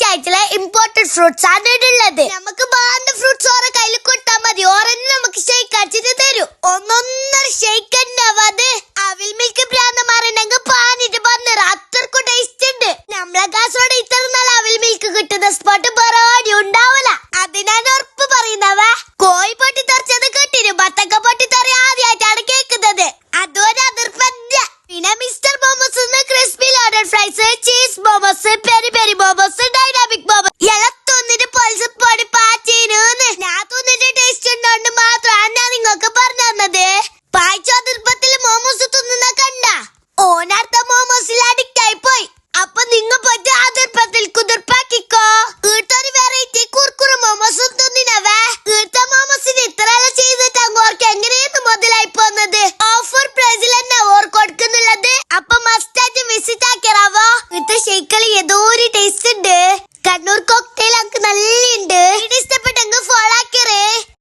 ചൈച്ചിലെ imported fruits ആണ് ഉള്ളത്. നമുക്ക് ബാറിന്റെ ഫ്രൂട്ട്സ് ഓരോ കയ്യിൽ കൊടുത്താൽ മതി. ഓറഞ്ച് നമുക്ക് ഷെയ്ക്ക് അടിച്ചിട്ട് തരും. ഒന്നൊന്നര ഷെയ്ക്ക് ഉണ്ടാവും. അത് അവിൽ മിൽക്ക് ഭ്രാന്തമാരുണ്ടെങ്കിൽ പാനിട്ട് പറഞ്ഞത് അത്രക്കും ടേസ്റ്റ് ഉണ്ട്. നമ്മളെ കാസർഗോഡ് ഇത്ര നാൾ അവിൽ മിൽക്ക് കിട്ടുന്ന സ്പോട്ട് വേറെ ഉണ്ടാവില്ല. അതിനാണ് ഉറപ്പ് പറയുന്നവ. കോഴി പൊട്ടി തെറിച്ചത് കിട്ടിന്, ബത്തക്ക പൊട്ടി തെറി ആദ്യമായിട്ടാണ് കേൾക്കുന്നത്. അതൊരു അതിർപ്പല്ല. പിന്നെ mister momos, crispy loaded fries, cheese momos, peri peri momos, dynamic momos എല്ലാം തിന്നിട്ട് പൊളിച്ച് പൊടി പാച്ചീന്. ഞാൻ തിന്നിട്ട് ടേസ്റ്റ് ഉണ്ടോണ്ട് മാത്രമാണ് ഞാൻ നിങ്ങൾക്ക് പറഞ്ഞു തന്നത്. പായ്ച്ച അതിർപ്പത്തിൽ മോമോസ് തിന്നുന്ന കണ്ട ഓനർത്ഥ മോമോസിൽ അഡിക്റ്റ് ആയി പോയി. അപ്പൊ നിങ്ങ പോയിട്ട് അതിർപ്പത്തിൽ കുതിർപ്പാക്കിക്കോ. ഈർത്തൊരു വെറൈറ്റി കുർക്കുറ മോമോസ് തിന്നിനവേ. ഈർത്ത മോമോസിന് ഇത്രയെല്ലാം ചെയ്തിട്ട് അങ്ങോർക്ക് എങ്ങനെയാണ് മുതലായി പോകുന്നത്. ഓഫർ പ്രൈസിൽ തന്നെ ഓർ കൊടുക്കുന്നുള്ളത്. അപ്പൊ മസ്റ്റ്